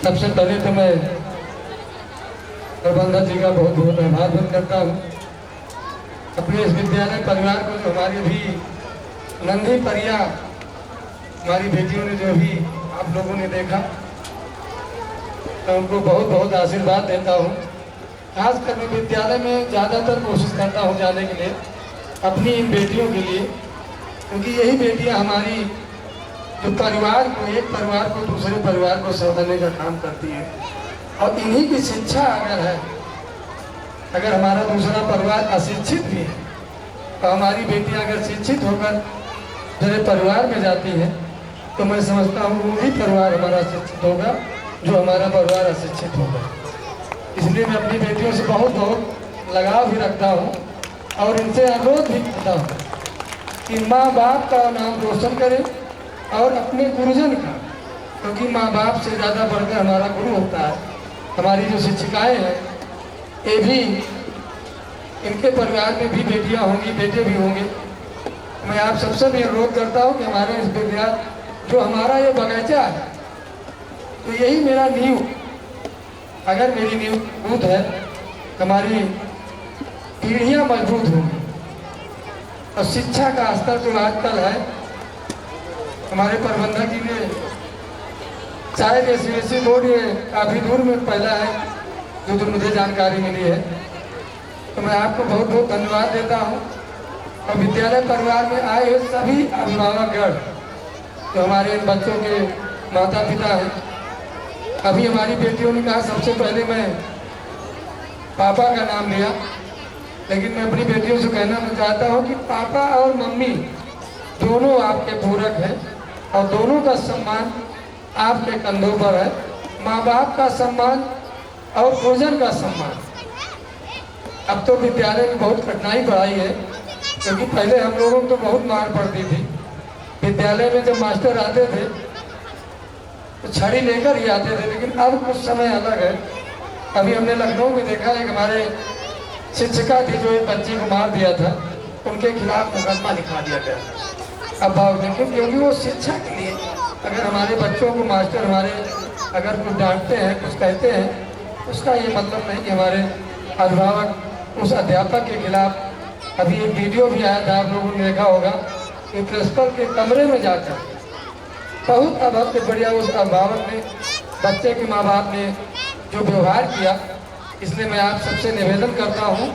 सबसे पहले तो मैं प्रबंधक जी का बहुत बहुत आभार व्यक्त करता हूँ। अपने इस विद्यालय परिवार को जो हमारी भी नंदी परिया हमारी बेटियों ने जो भी आप लोगों ने देखा, तो उनको बहुत बहुत आशीर्वाद देता हूँ। खासकर मैं विद्यालय में ज़्यादातर कोशिश करता हूँ जाने के लिए अपनी इन बेटियों के लिए, क्योंकि यही बेटियाँ हमारी जो परिवार को, एक परिवार को दूसरे परिवार को संभालने का काम करती है। और इन्हीं की शिक्षा अगर है, अगर हमारा दूसरा परिवार अशिक्षित भी है, तो हमारी बेटियां अगर शिक्षित होकर मेरे परिवार में जाती हैं, तो मैं समझता हूँ वही परिवार हमारा शिक्षित होगा जो हमारा परिवार अशिक्षित होगा। इसलिए मैं अपनी बेटियों से बहुत बहुत लगाव भी रखता हूँ और इनसे अनुरोध भी करता हूँ कि माँ बाप का नाम रोशन करें और अपने गुरुजन का, क्योंकि माँ बाप से ज़्यादा बढ़कर हमारा गुरु होता है। हमारी जो शिक्षिकाएँ हैं, ये भी, इनके परिवार में भी बेटियां होंगी, बेटे भी होंगे। मैं आप सबसे भी अनुरोध करता हूँ कि हमारे इस विद्यालय जो हमारा ये बगीचा है, तो यही मेरा नींव, अगर मेरी नींव मजबूत है, हमारी पीढ़ियाँ मजबूत होंगी। और शिक्षा का स्तर जो आजकल है, हमारे प्रबंधक जी ने शायद सीबीएसई बोर्ड ये काफ़ी दूर में पहला है जो मुझे जानकारी मिली है, तो मैं आपको बहुत बहुत धन्यवाद देता हूँ। और विद्यालय परिवार में आए हुए सभी अभिभावकगण जो हमारे इन बच्चों के माता पिता हैं, अभी हमारी बेटियों ने कहा सबसे पहले मैं पापा का नाम लिया, लेकिन मैं अपनी बेटियों से कहना मैं चाहता हूँ कि पापा और मम्मी दोनों आपके पूरक हैं और दोनों का सम्मान आपके कंधों पर है। माँ बाप का सम्मान और गुरुजन का सम्मान। अब तो विद्यालय में बहुत कठिनाई बढ़ाई है, क्योंकि पहले हम लोगों को तो बहुत मार पड़ती थी। विद्यालय में जब मास्टर आते थे तो छड़ी लेकर ही आते थे, लेकिन अब कुछ समय अलग है। अभी हमने लखनऊ में देखा है कि हमारे शिक्षिका थी जो एक बच्चे को मार दिया था, उनके खिलाफ मुकदमा लिखा दिया गया। अब भाव देखो, क्योंकि वो शिक्षा के लिए, अगर हमारे बच्चों को मास्टर हमारे अगर कुछ डांटते हैं, कुछ कहते हैं, उसका ये मतलब नहीं कि हमारे अभिभावक उस अध्यापक के खिलाफ। अभी एक वीडियो भी आया था, आप लोगों ने देखा होगा कि प्रिंसिपल के कमरे में जाकर बहुत अभद्र बढ़िया उस अभिभावक ने, बच्चे के माँ बाप ने जो व्यवहार किया। इसलिए मैं आप सबसे निवेदन करता हूँ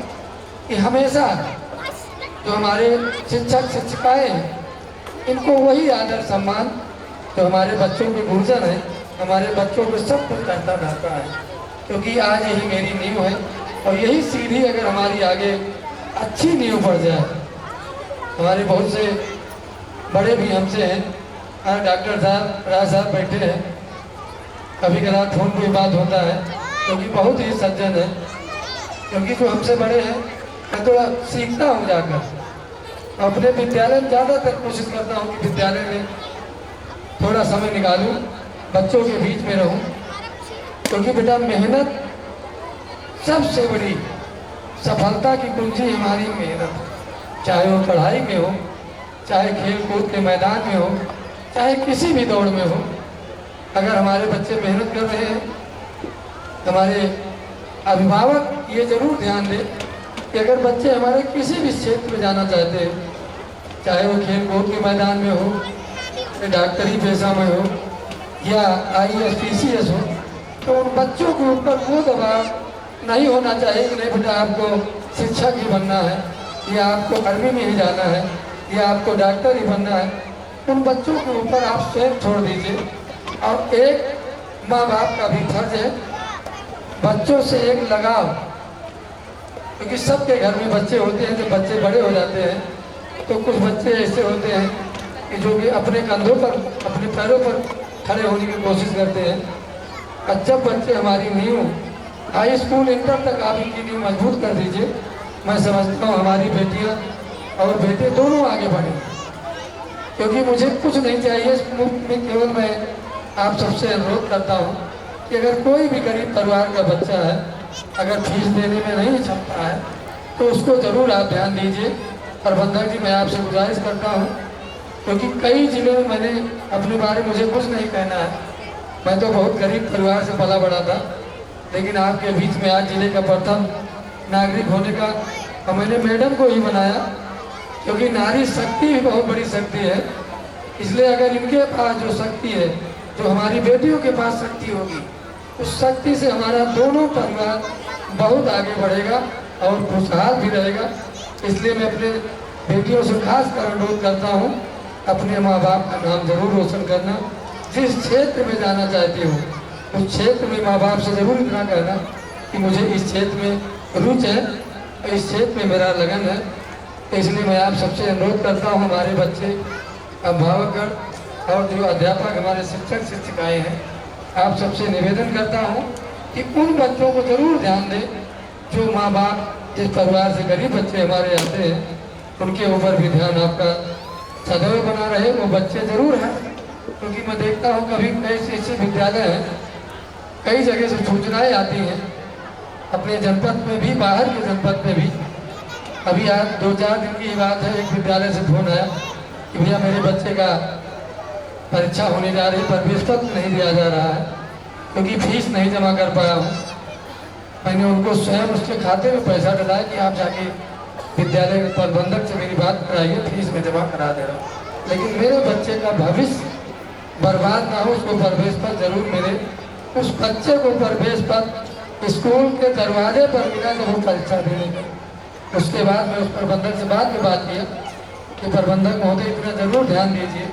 कि हमेशा जो हमारे शिक्षक शिक्षिकाएँ हैं, इनको वही आदर सम्मान तो हमारे बच्चों के गुरुजन हैं, हमारे बच्चों को सब कुछ करता रहता है। क्योंकि आज यही मेरी नींव है और यही सीढ़ी अगर हमारी आगे अच्छी नींव पड़ जाए। हमारे बहुत से बड़े भी हमसे हैं, डॉक्टर साहब, राज साहब बैठे हैं, कभी कभार फोन पे बात होता है, क्योंकि बहुत ही सज्जन है। क्योंकि जो हमसे बड़े हैं, मैं थोड़ा सीखता हूँ जाकर। अपने विद्यालय में ज़्यादातर कोशिश करता हूँ कि विद्यालय में थोड़ा समय निकालूं, बच्चों के बीच में रहूं, क्योंकि बेटा मेहनत सबसे बड़ी सफलता की कुंजी हमारी मेहनत है। चाहे वो पढ़ाई में हो, चाहे खेल कूद के मैदान में हो, चाहे किसी भी दौड़ में हो। अगर हमारे बच्चे मेहनत कर रहे हैं, हमारे अभिभावक ये जरूर ध्यान दें कि अगर बच्चे हमारे किसी भी क्षेत्र में जाना चाहते हैं, चाहे वो खेल कूद के मैदान में हो, डॉक्टरी पेशा में हो या IAS PCS हो, तो उन बच्चों के ऊपर वो दबाव नहीं होना चाहिए कि नहीं बेटा आपको शिक्षक ही बनना है, या आपको आर्मी में ही जाना है, या आपको डॉक्टर ही बनना है। उन बच्चों के ऊपर आप स्वयं छोड़ दीजिए। और एक माँ बाप का भी फर्ज है बच्चों से एक लगाव, क्योंकि सबके घर में बच्चे होते हैं। जब बच्चे बड़े हो जाते हैं तो कुछ बच्चे ऐसे होते हैं कि जो कि अपने कंधों पर, अपने पैरों पर खड़े होने की कोशिश करते हैं। और जब बच्चे हमारी नींव हाई स्कूल इंटर तक आप इनकी नींव मजबूत कर दीजिए, मैं समझता हूँ हमारी बेटियाँ और बेटे दोनों आगे बढ़े। क्योंकि मुझे कुछ नहीं चाहिए इस मुल्क में, केवल मैं आप सबसे अनुरोध करता हूँ कि अगर कोई भी गरीब परिवार का बच्चा है, अगर फीस देने में नहीं क्षमता है, तो उसको ज़रूर आप ध्यान दीजिए। प्रबंधक जी, मैं आपसे गुजारिश करता हूँ, क्योंकि कई जिलों में मैंने अपने बारे में, मुझे कुछ नहीं कहना है, मैं तो बहुत गरीब परिवार से पला बड़ा था, लेकिन आपके बीच में आज जिले का प्रथम नागरिक होने का और मैंने मैडम को ही बनाया, क्योंकि नारी शक्ति भी बहुत बड़ी शक्ति है। इसलिए अगर इनके पास जो शक्ति है, जो हमारी बेटियों के पास शक्ति होगी, उस शक्ति से हमारा दोनों परिवार बहुत आगे बढ़ेगा और खुशहाल भी रहेगा। इसलिए मैं अपने बेटियों से खास कर अनुरोध करता हूँ, अपने माँ बाप का नाम जरूर रोशन करना। जिस क्षेत्र में जाना चाहती हो उस क्षेत्र में माँ बाप से जरूर इतना कहना कि मुझे इस क्षेत्र में रुचि है, इस क्षेत्र में मेरा लगन है। तो इसलिए मैं आप सबसे अनुरोध करता हूँ, हमारे बच्चे, अभिभावक और जो अध्यापक, हमारे शिक्षक शिक्षिकाएँ हैं, आप सबसे निवेदन करता हूँ कि उन बच्चों को जरूर ध्यान दें जो माँ बाप, जिस परिवार से गरीब बच्चे हमारे आते हैं, उनके ऊपर भी ध्यान आपका सदैव बना रहे। वो बच्चे जरूर हैं, क्योंकि मैं देखता हूँ कभी कई ऐसे विद्यालय हैं, कई जगह से सूचनाएं आती हैं, अपने जनपद में भी, बाहर के जनपद में भी। अभी आज 2-4 दिन की बात है, एक विद्यालय से फोन आया कि भैया मेरे बच्चे का परीक्षा होने जा रही, प्रवेश पत्र नहीं दिया जा रहा है क्योंकि फीस नहीं जमा कर पाया हूँ। मैंने उनको स्वयं उसके खाते में पैसा डलाया कि आप जाके विद्यालय के प्रबंधक से मेरी बात कराइए, फीस में जमा करा दे रहा हूँ। लेकिन मेरे बच्चे का भविष्य बर्बाद ना हो, उसको प्रवेश पत्र जरूर मिले। उस बच्चे को प्रवेश पत्र स्कूल के दरवाजे पर मिला जब वो परीक्षा देने गए। उसके बाद मैं उस प्रबंधक से बाद में बात किया कि प्रबंधक महोदय इतना जरूर ध्यान दीजिए,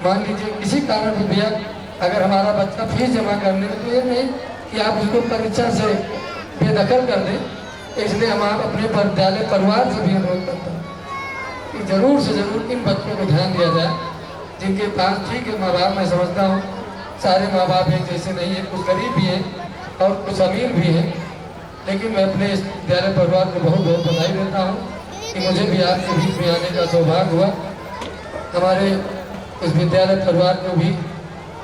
मान लीजिए किसी कारण से भैया अगर हमारा बच्चा फीस जमा करने में, तो ये नहीं कि आप उसको परीक्षा से बेदखल कर दें। इसलिए हम आप अपने विद्यालय परिवार से भी अनुरोध करते हैं कि जरूर से जरूर इन बच्चों को ध्यान दिया जाए, जिनके पास, ठीक है माँ बाप, मैं समझता हूँ सारे माँ बाप एक जैसे नहीं है, कुछ गरीब भी हैं और कुछ अमीर भी हैं, लेकिन मैं अपने इस विद्यालय परिवार को बहुत बहुत बधाई देता हूँ कि मुझे भी आपके बीच में आने का सौभाग्य हुआ। हमारे इस विद्यालय परिवार को भी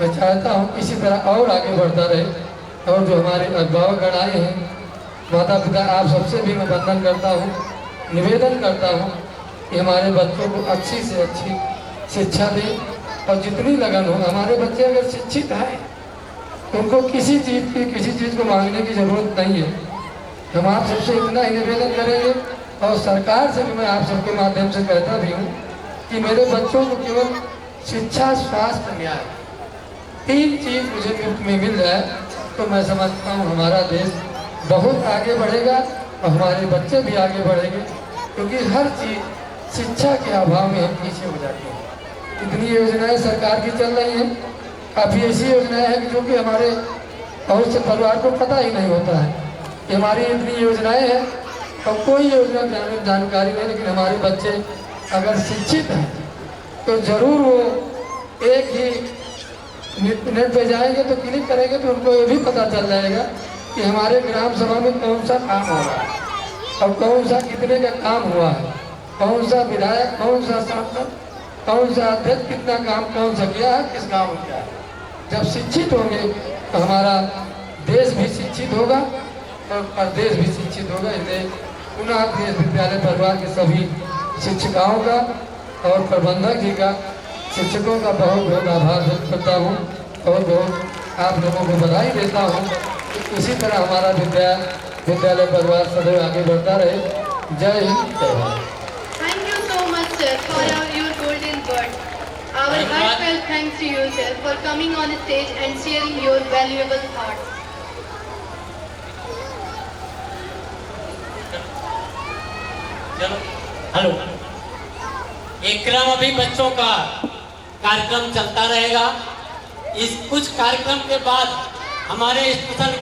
मैं चाहता हूँ इसी तरह और आगे बढ़ता रहे। और जो हमारे अभिभावकगण आए हैं, माता पिता, आप सबसे भी मैं वंदन करता हूँ, निवेदन करता हूँ कि हमारे बच्चों को अच्छी से अच्छी शिक्षा दें और जितनी लगन हो। हमारे बच्चे अगर शिक्षित हैं तो उनको किसी चीज़ को मांगने की ज़रूरत नहीं है। हम आप सबसे इतना ही निवेदन करेंगे और सरकार से भी मैं आप सबके माध्यम से कहता भी हूँ कि मेरे बच्चों को केवल शिक्षा, स्वास्थ्य, न्याय, 3 चीज़ मुझे मुफ्त में मिल जाए तो मैं समझता हूँ हमारा देश बहुत आगे बढ़ेगा और हमारे बच्चे भी आगे बढ़ेंगे, क्योंकि हर चीज़ शिक्षा के अभाव में हम पीछे हो जाते हैं। इतनी योजनाएं सरकार की चल रही हैं, काफ़ी ऐसी योजनाएं हैं कि जो कि हमारे बहुत से परिवार को पता ही नहीं होता है कि हमारी इतनी योजनाएं हैं और कोई योजना जानकारी नहीं। लेकिन हमारे बच्चे अगर शिक्षित हैं तो ज़रूर वो एक ही नेट पे जाएंगे तो क्लिक करेंगे तो उनको ये भी पता चल जाएगा कि हमारे ग्राम सभा में कौन सा काम हो रहा है और कौन सा कितने का काम हुआ है, कौन सा विधायक, कौन सा सांसद, कौन सा अध्यक्ष कितना काम कौन सा किया है, किस गाँव में किया है। जब शिक्षित होंगे तो हमारा देश भी शिक्षित होगा और प्रदेश भी शिक्षित होगा। इसलिए पुनः देश विद्यालय परिवार के सभी शिक्षिकाओं का और प्रबंधक जी का, शिक्षकों का बहुत बहुत आभार व्यक्त करता हूँ। बहुत बहुत आप लोगों को बधाई देता हूँ। इसी तरह हमारा विद्यालय परिवार सदैव आगे बढ़ता रहे। जय हिंद, जय Bharat. Thank you so much, sir, for your golden word. Our heartfelt thanks to you, sir, for coming on the stage and sharing your valuable thoughts. चलो, हेलो। एक क्रम अभी बच्चों का कार्यक्रम चलता रहेगा। इस कुछ कार्यक्रम के बाद हमारे स्पेशल